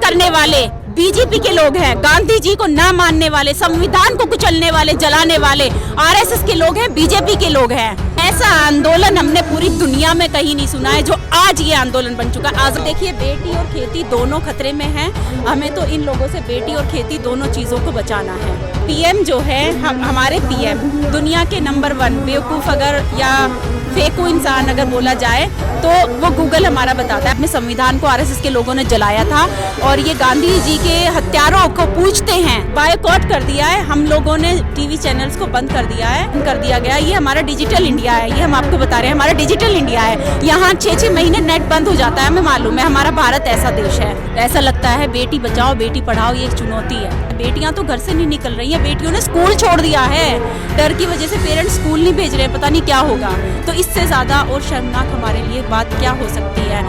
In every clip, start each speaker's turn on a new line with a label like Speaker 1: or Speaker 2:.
Speaker 1: करने वाले बीजेपी के लोग हैं, गांधी जी को ना मानने वाले, संविधान को कुचलने वाले, जलाने वाले आरएसएस के लोग हैं, बीजेपी के लोग हैं। ऐसा आंदोलन हमने पूरी दुनिया में कहीं नहीं सुना है जो आज ये आंदोलन बन चुका है। आज देखिए, बेटी और खेती दोनों खतरे में हैं। हमें तो इन लोगों से बेटी और खेती दोनों चीजों को बचाना है। पीएम जो है, हमारे पीएम दुनिया के नंबर 1 बेवकूफ अगर या फेकू इंसान अगर बोला जाए तो वो गूगल हमारा बताता है। अपने संविधान को आरएसएस के लोगों ने जलाया था और ये गांधी जी के हत्यारों को पूछते हैं। बायकॉट कर दिया है हम लोगों ने, टीवी चैनल्स को बंद कर दिया है, कर दिया गया। ये हमारा डिजिटल इंडिया है, ये हम आपको बता रहे हैं, हमारा डिजिटल इंडिया है। यहाँ 6-6 महीने नेट बंद हो जाता है, हमें मालूम है। हमारा भारत ऐसा देश है। ऐसा लगता है बेटी बचाओ बेटी पढ़ाओ ये एक चुनौती है। बेटियां तो घर से नहीं निकल रही है, बेटियों ने स्कूल छोड़ दिया है। डर की वजह से पेरेंट्स स्कूल नहीं भेज रहे, पता नहीं क्या होगा। तो इससे ज्यादा और शर्मनाक हमारे लिए बात क्या हो सकती है।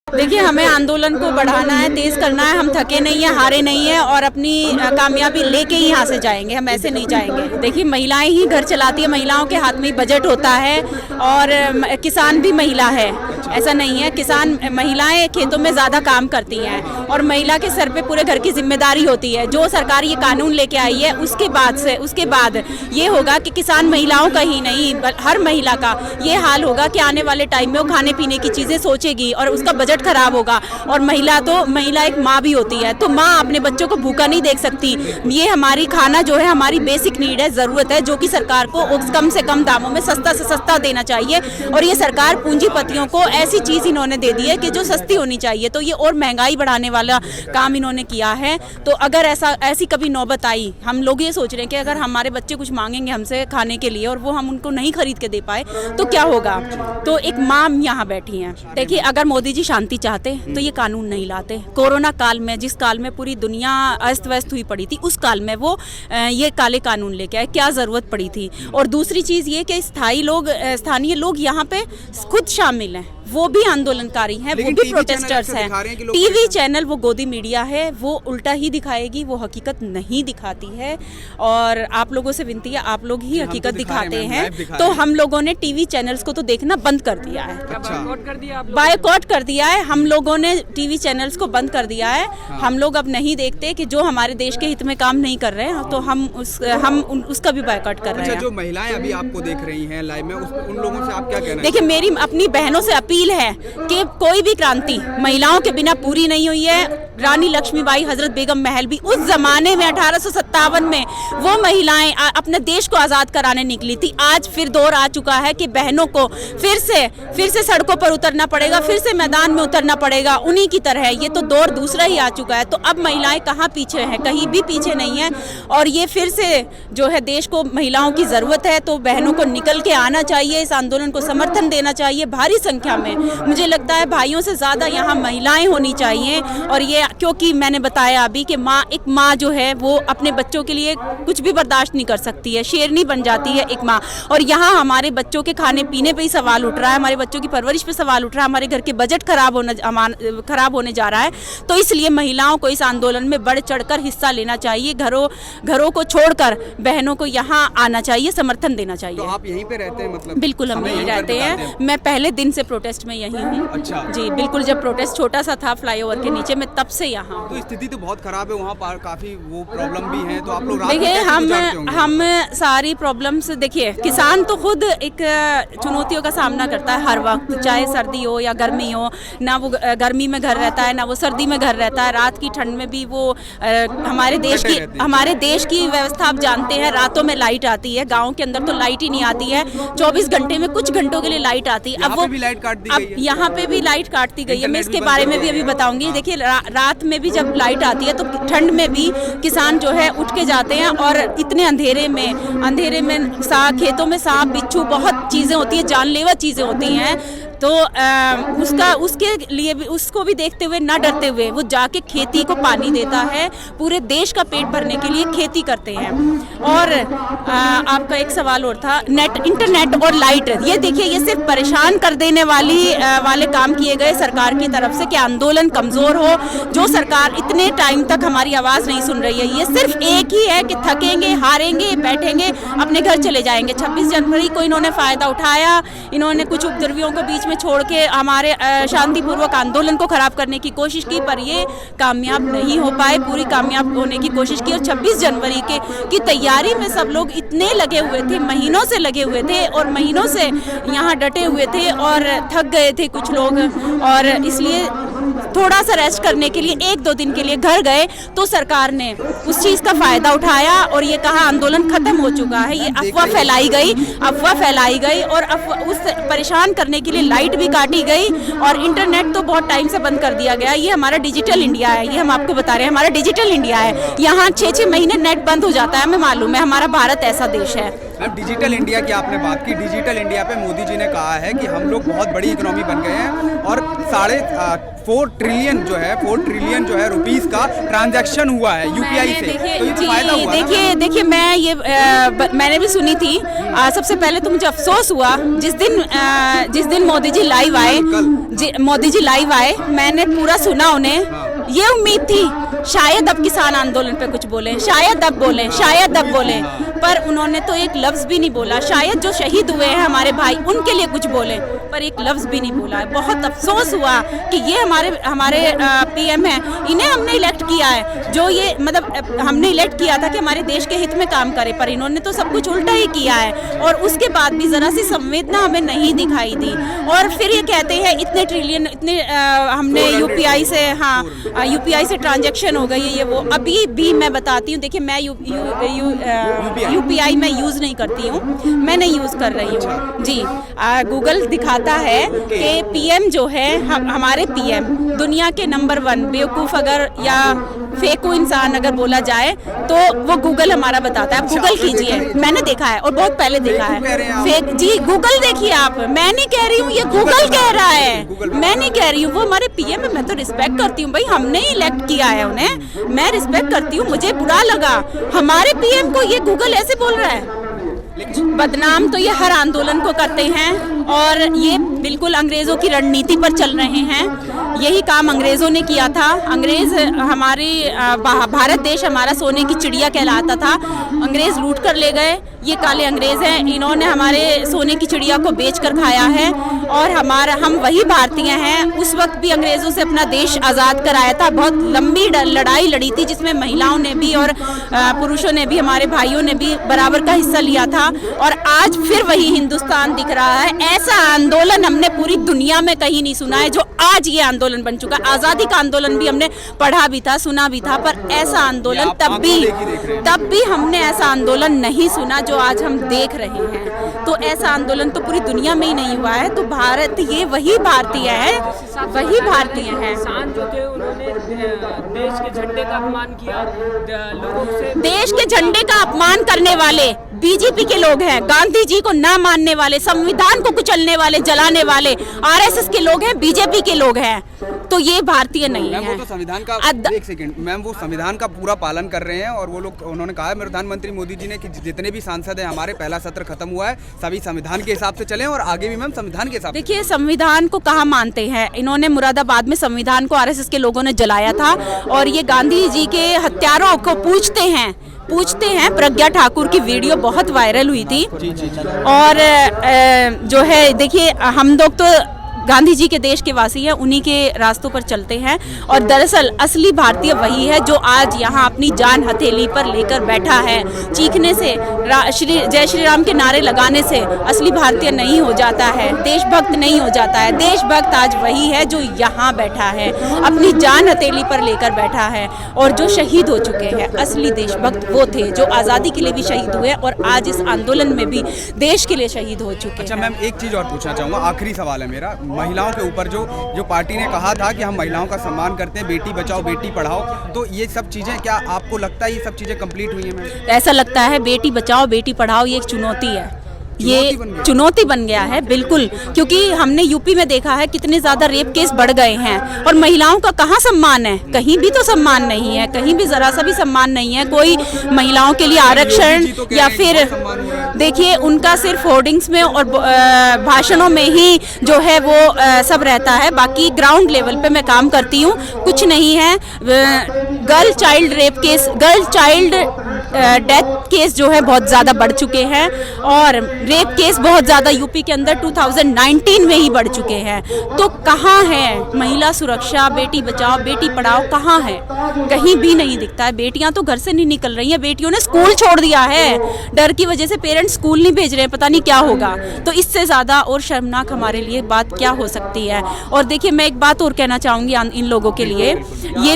Speaker 1: देखिए, हमें आंदोलन को बढ़ाना है, तेज करना है। हम थके नहीं है, हारे नहीं है और अपनी कामयाबी लेके ही यहाँ से जाएंगे, हम ऐसे नहीं जाएंगे। देखिए, महिलाएं ही घर चलाती है, महिलाओं के हाथ में ही बजट होता है और किसान भी महिला है, ऐसा नहीं है। किसान महिलाएं खेतों में ज्यादा काम करती हैं और महिला के सर पे पूरे घर की जिम्मेदारी होती है। जो सरकार ये कानून लेके आई है उसके बाद ये होगा कि किसान महिलाओं का ही नहीं, हर महिला का ये हाल होगा कि आने वाले टाइम में वो खाने पीने की चीजें सोचेगी और उसका बजट खराब होगा। और महिला एक माँ भी होती है, तो माँ अपने बच्चों को भूखा नहीं देख सकती। ये हमारी खाना जो है हमारी बेसिक नीड है, जरूरत है, जो कि सरकार को कम से कम दामों में सस्ता से सस्ता देना चाहिए। और ये सरकार पूंजीपतियों को ऐसी चीज इन्होंने दे दी है कि जो सस्ती होनी चाहिए, तो ये और महंगाई बढ़ाने वाला काम इन्होंने किया है। तो अगर ऐसी कभी नौबत आई, हम लोग ये सोच रहे हैं कि अगर हमारे बच्चे कुछ मांगेंगे हमसे खाने के लिए और वो हम उनको नहीं खरीद के दे पाए तो क्या होगा। तो एक माँ यहाँ बैठी है। देखिए, अगर मोदी जी शांति चाहते तो ये कानून नहीं लाते। कोरोना काल में, जिस काल में पूरी दुनिया अस्त व्यस्त हुई पड़ी थी, उस काल में वो ये काले कानून लेके आए, क्या जरूरत पड़ी थी। और दूसरी चीज ये कि स्थानीय लोग यहाँ पे खुद शामिल हैं, वो भी आंदोलनकारी हैं, वो भी प्रोटेस्टर्स हैं। टीवी चैनल वो गोदी मीडिया है, वो उल्टा ही दिखाएगी, वो हकीकत नहीं दिखाती है। और आप लोगों से विनती है, आप लोग ही हकीकत दिखाते हैं। तो हम लोगों ने टीवी चैनल्स को तो देखना बंद कर दिया है, बायकॉट कर दिया है। हम लोगों ने टीवी चैनल्स को बंद कर दिया है। हम लोग अब नहीं देखते कि जो हमारे देश के हित में काम नहीं कर रहे हैं, तो हम उसका भी बायकॉट कर रहे हैं।
Speaker 2: जो महिलाएं अभी आपको देख रही हैं लाइव में, उन लोगों से आप क्या कहना है?
Speaker 1: देखिए, मेरी अपनी बहनों से अपील है कि कोई भी क्रांति महिलाओं के बिना पूरी नहीं हुई है। रानी लक्ष्मीबाई, हजरत बेगम महल भी उस जमाने में 1857 में वो महिलाएं अपने देश को आजाद कराने निकली थी। आज फिर दौर आ चुका है कि बहनों को फिर से सड़कों पर उतरना पड़ेगा, फिर से मैदान में उतरना पड़ेगा उन्हीं की तरह। ये तो दौर दूसरा ही आ चुका है। तो अब महिलाएं कहाँ पीछे हैं? कहीं भी पीछे नहीं है। और ये फिर से जो है, देश को महिलाओं की जरूरत है, तो बहनों को निकल के आना चाहिए, इस आंदोलन को समर्थन देना चाहिए भारी संख्या में। मुझे लगता है भाइयों से ज्यादा यहाँ महिलाएं होनी चाहिए। और ये क्योंकि मैंने बताया अभी कि एक माँ जो है वो अपने बच्चों के लिए कुछ भी बर्दाश्त नहीं कर सकती है, शेरनी बन जाती है एक माँ। और यहाँ हमारे बच्चों के खाने पीने पे ही सवाल उठ रहा है, हमारे बच्चों की परवरिश पे सवाल उठ रहा है, हमारे घर के बजट खराब होने जा रहा है। तो इसलिए महिलाओं को इस आंदोलन में बढ़ चढ़कर हिस्सा लेना चाहिए। घरों को छोड़कर बहनों को यहाँ आना चाहिए, समर्थन देना चाहिए।
Speaker 2: तो आप यहीं पे रहते हैं? मतलब
Speaker 1: बिल्कुल, हम यहीं रहते हैं। मैं पहले दिन से प्रोटेस्ट में यहीं हूँ।
Speaker 2: अच्छा
Speaker 1: जी, बिल्कुल। जब प्रोटेस्ट छोटा सा था फ्लाईओवर के नीचे, मैं तब से यहाँ।
Speaker 2: तो स्थिति तो बहुत खराब है वहाँ पर, काफी वो प्रॉब्लम भी है। तो आप लोग
Speaker 1: देखिए, हम सारी प्रॉब्लम्स, देखिए किसान तो खुद एक चुनौतियों का सामना करता है हर वक्त, चाहे सर्दी हो या गर्मी हो। ना वो गर्मी में घर रहता है, ना वो सर्दी में घर रहता है। रात की ठंड में भी वो हमारे देश की व्यवस्था आप जानते हैं, रातों में लाइट आती है। गाँव के अंदर तो लाइट ही नहीं आती है, 24 घंटे में कुछ घंटों के लिए लाइट आती है। अब वो
Speaker 2: लाइट काट दी गई है,
Speaker 1: यहाँ पे भी लाइट काट दी गई है। मैं इसके बारे में भी अभी बताऊंगी। देखिए, रात में भी जब लाइट आती है तो ठंड में भी किसान जो है उठ के जाते हैं और इतने अंधेरे में खेतों में सांप बिच्छू बहुत चीजें होती है, जानलेवा चीजें होती हैं। तो उसके लिए भी, उसको भी देखते हुए, ना डरते हुए वो जाके खेती को पानी देता है। पूरे देश का पेट भरने के लिए खेती करते हैं। और आपका एक सवाल और था, इंटरनेट और लाइट। ये देखिए, ये सिर्फ परेशान कर देने वाले काम किए गए सरकार की तरफ से कि आंदोलन कमजोर हो। जो सरकार इतने टाइम तक हमारी आवाज नहीं सुन रही है, ये सिर्फ एक ही है कि थकेंगे, हारेंगे, बैठेंगे, अपने घर चले जाएंगे। 26 जनवरी को इन्होंने फायदा उठाया, इन्होंने कुछ उपद्रवियों को बीच बीच में छोड़ के हमारे शांतिपूर्वक आंदोलन को खराब करने की कोशिश की, पर ये कामयाब नहीं हो पाए। पूरी कामयाब होने की कोशिश की और 26 जनवरी की तैयारी में सब लोग इतने लगे हुए थे, महीनों से लगे हुए थे और महीनों से यहाँ डटे हुए थे और थक गए थे कुछ लोग, और इसलिए थोड़ा सा रेस्ट करने के लिए 1-2 दिन के लिए घर गए तो सरकार ने उस चीज़ का फ़ायदा उठाया और ये कहा आंदोलन खत्म हो चुका है। ये अफवाह फैलाई गई और उस परेशान करने के लिए लाइट भी काटी गई और इंटरनेट तो बहुत टाइम से बंद कर दिया गया। ये हमारा डिजिटल इंडिया है, ये हम आपको बता रहे हैं, हमारा डिजिटल इंडिया है। यहाँ 6-6 महीने नेट बंद हो जाता है, हमें मालूम है, हमारा भारत ऐसा देश है।
Speaker 2: मैम डिजिटल इंडिया की आपने बात की, डिजिटल इंडिया पे मोदी जी ने कहा है कि हम लोग बहुत बड़ी इकोनॉमी बन गए हैं और 4 ट्रिलियन जो है रुपीस का ट्रांजैक्शन हुआ है यूपीआई से, तो ये तो फायदा हुआ ना।
Speaker 1: देखिए मैंने भी सुनी थी। सबसे पहले तो मुझे अफसोस हुआ जिस दिन मोदी जी लाइव आए, मैंने पूरा सुना उन्हें। ये उम्मीद थी शायद अब किसान आंदोलन पे कुछ बोले, शायद अब बोले, पर उन्होंने तो एक लफ्ज भी नहीं बोला। शायद जो शहीद हुए हैं हमारे भाई उनके लिए कुछ बोले, पर एक लफ्ज भी नहीं बोला है। बहुत अफसोस हुआ कि ये हमारे पीएम हैं, इन्हें हमने इलेक्ट किया है, जो ये मतलब हमने इलेक्ट किया था कि हमारे देश के हित में काम करे, पर इन्होंने तो सब कुछ उल्टा ही किया है और उसके बाद भी जरा सी संवेदना हमें नहीं दिखाई दी। और फिर ये कहते हैं इतने ट्रिलियन हमने यूपीआई से ट्रांजैक्शन हो गई है, ये वो। अभी भी मैं बताती हूँ, देखिए मैं यूपीआई मैं यूज़ नहीं करती हूँ, मैं नहीं यूज़ कर रही हूँ जी। गूगल दिखाता है कि पीएम जो है हमारे पीएम दुनिया के नंबर 1 बेवकूफ़ अगर या फेकू इंसान अगर बोला जाए तो वो गूगल हमारा बताता है। आप गूगल कीजिए, मैंने देखा है और बहुत पहले देखा है। फेक जी, गूगल देखिए आप, मैं नहीं कह रही हूँ, ये गूगल कह रहा है, मैं नहीं कह रही हूँ। वो हमारे पीएम है, मैं तो रिस्पेक्ट करती हूँ भाई, हमने ही इलेक्ट किया है उन्हें, मैं रिस्पेक्ट करती हूँ। मुझे बुरा लगा हमारे पीएम को ये गूगल ऐसे बोल रहा है। बदनाम तो ये हर आंदोलन को करते हैं और ये बिल्कुल अंग्रेज़ों की रणनीति पर चल रहे हैं। यही काम अंग्रेज़ों ने किया था। अंग्रेज़ हमारी भारत देश हमारा सोने की चिड़िया कहलाता था, अंग्रेज़ लूट कर ले गए। ये काले अंग्रेज़ हैं, इन्होंने हमारे सोने की चिड़िया को बेच कर खाया है और हम वही भारतीय हैं। उस वक्त भी अंग्रेज़ों से अपना देश आज़ाद कराया था, बहुत लंबी लड़ाई लड़ी थी जिसमें महिलाओं ने भी और पुरुषों ने भी, हमारे भाइयों ने भी बराबर का हिस्सा लिया था। और आज फिर वही हिंदुस्तान दिख रहा है। ऐसा आंदोलन हमने पूरी दुनिया में कहीं नहीं सुना है जो आज ये आंदोलन बन चुका। आज़ादी का आंदोलन भी हमने पढ़ा भी था, सुना भी था, पर ऐसा आंदोलन तब भी हमने ऐसा आंदोलन नहीं सुना जो आज हम देख रहे हैं। तो ऐसा आंदोलन तो पूरी दुनिया में ही नहीं हुआ है। तो भारत, ये वही भारतीय है, वही भारतीय हैं।
Speaker 3: किसान जो थे उन्होंने देश के झंडे का अपमान किया, लोगों से
Speaker 1: देश के झंडे का अपमान करने वाले बीजेपी के लोग हैं, गांधी जी को ना मानने वाले, संविधान को कुचलने वाले, जलाने वाले आरएसएस के लोग हैं, बीजेपी के लोग हैं। तो ये भारतीय नहीं है।
Speaker 2: वो तो संविधान का एक सेकंड मैम, वो संविधान का पूरा पालन कर रहे हैं और वो लोग, उन्होंने कहा है प्रधानमंत्री मोदी जी ने कि जितने भी सांसद हैं हमारे, पहला सत्र खत्म हुआ है, सभी संविधान के हिसाब से चलें और आगे भी मैम संविधान के हिसाब से।
Speaker 1: देखिए संविधान को कहाँ मानते हैं इन्होंने। मुरादाबाद में संविधान को आरएसएस के लोगों ने जलाया था और ये गांधी जी के हत्यारों को पूछते हैं। प्रज्ञा ठाकुर की वीडियो बहुत वायरल हुई थी और जो है देखिए, हम लोग तो गांधी जी के देश के वासी हैं, उन्हीं के रास्तों पर चलते हैं और दरअसल असली भारतीय वही है जो आज यहाँ अपनी जान हथेली पर लेकर बैठा है। चीखने से, जय श्री राम के नारे लगाने से असली भारतीय नहीं हो जाता है, देशभक्त नहीं हो जाता है। देशभक्त आज वही है जो यहाँ बैठा है, अपनी जान हथेली पर लेकर बैठा है और जो शहीद हो चुके हैं। असली देशभक्त वो थे जो आज़ादी के लिए भी शहीद हुए और आज इस आंदोलन में भी देश के लिए शहीद हो चुके हैं।
Speaker 2: अच्छा मैम, एक चीज़ और पूछना चाहूँगा, आखिरी सवाल है मेरा। महिलाओं के ऊपर जो पार्टी ने कहा था कि हम महिलाओं का सम्मान करते हैं, बेटी बचाओ बेटी पढ़ाओ, तो ये सब चीज़ें, क्या आपको लगता है ये सब चीज़ें कंप्लीट हुई हैं मैम?
Speaker 1: ऐसा लगता है बेटी बचाओ बेटी पढ़ाओ ये एक चुनौती है, ये चुनौती बन गया है बिल्कुल। क्योंकि हमने यूपी में देखा है कितने ज़्यादा रेप केस बढ़ गए हैं और महिलाओं का कहाँ सम्मान है? कहीं भी तो सम्मान नहीं है, कहीं भी ज़रा सा भी सम्मान नहीं है। कोई महिलाओं के लिए आरक्षण या फिर देखिए उनका सिर्फ होर्डिंग्स में और भाषणों में ही जो है वो सब रहता है, बाकी ग्राउंड लेवल पे मैं काम करती हूँ, कुछ नहीं है। गर्ल चाइल्ड डेथ केस जो है बहुत ज़्यादा बढ़ चुके हैं और रेप केस बहुत ज़्यादा यूपी के अंदर 2019 में ही बढ़ चुके हैं। तो कहाँ है महिला सुरक्षा, बेटी बचाओ बेटी पढ़ाओ, कहाँ है? कहीं भी नहीं दिखता है। बेटियां तो घर से नहीं निकल रही हैं, बेटियों ने स्कूल छोड़ दिया है, डर की वजह से पेरेंट्स स्कूल नहीं भेज रहे हैं, पता नहीं क्या होगा। तो इससे ज़्यादा और शर्मनाक हमारे लिए बात क्या हो सकती है। और देखिए मैं एक बात और कहना चाहूँगी इन लोगों के लिए, ये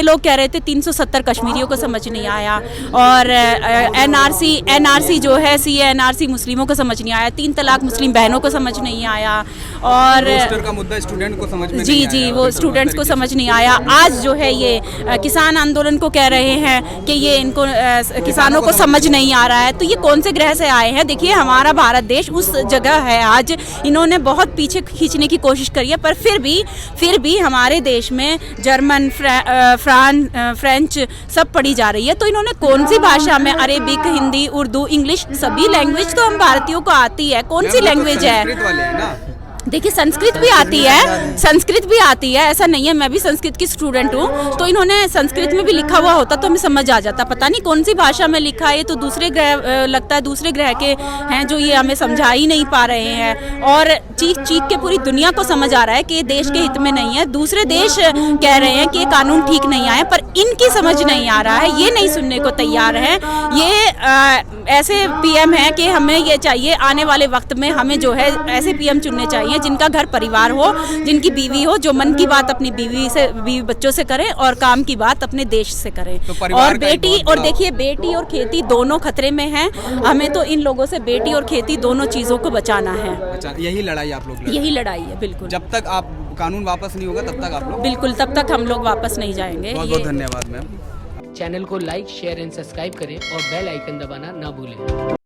Speaker 1: लोग कह रहे थे 370 कश्मीरियों को समझ नहीं आया और एनआरसी जो है CA मुस्लिमों को समझ नहीं आया, 3 तलाक मुस्लिम बहनों को समझ नहीं आया और
Speaker 2: रोस्टर का मुद्दा स्टूडेंट को समझ में नहीं
Speaker 1: जी
Speaker 2: आया,
Speaker 1: वो स्टूडेंट्स को समझ नहीं आया। आज जो है ये किसान आंदोलन को कह रहे हैं कि ये इनको किसानों को समझ नहीं आ रहा है। तो ये कौन से ग्रह से आए हैं? देखिए हमारा भारत देश उस जगह है, आज इन्होंने बहुत पीछे खींचने की कोशिश करी है, पर फिर भी हमारे देश में जर्मन, फ्रेंच सब पढ़ी जा रही है। तो इन्होंने कौन सी भाषा में, अरेबिक, हिंदी, उर्दू, इंग्लिश, सभी लैंग्वेज तो हम भारतीयों को आती है, कौन सी लैंग्वेज है?
Speaker 2: संस्कृत वाले हैं ना।
Speaker 1: देखिए संस्कृत भी आती है, ऐसा नहीं है, मैं भी संस्कृत की स्टूडेंट हूँ। तो इन्होंने संस्कृत में भी लिखा हुआ होता तो हमें समझ आ जाता, पता नहीं कौन सी भाषा में लिखा है। तो दूसरे ग्रह लगता है दूसरे ग्रह के हैं जो ये हमें समझा ही नहीं पा रहे हैं और चीख के पूरी दुनिया को समझ आ रहा है कि ये देश के हित में नहीं है। दूसरे देश कह रहे हैं कि ये कानून ठीक नहीं आए, पर इनकी समझ नहीं आ रहा है, ये नहीं सुनने को तैयार है। ये ऐसे PM हैं कि हमें ये चाहिए आने वाले वक्त में हमें जो है ऐसे PM चुनने चाहिए जिनका घर परिवार हो, जिनकी बीवी हो, जो मन की बात अपनी बीवी बच्चों से करें और काम की बात अपने देश से करें।
Speaker 2: तो
Speaker 1: और बेटी, और देखिए बेटी और खेती दोनों खतरे में हैं। हमें तो इन लोगों से बेटी और खेती दोनों चीज़ों को बचाना है।
Speaker 2: अच्छा, यही लड़ाई आप लोग
Speaker 1: यही लड़ाई है, बिल्कुल।
Speaker 2: जब तक आप कानून वापस नहीं होगा तब तक आप लोग,
Speaker 1: बिल्कुल तब तक हम लोग वापस नहीं जाएंगे।
Speaker 2: बहुत बहुत धन्यवाद मैम।
Speaker 3: चैनल को लाइक, शेयर एंड सब्सक्राइब करें और बेल आइकन दबाना ना भूलें।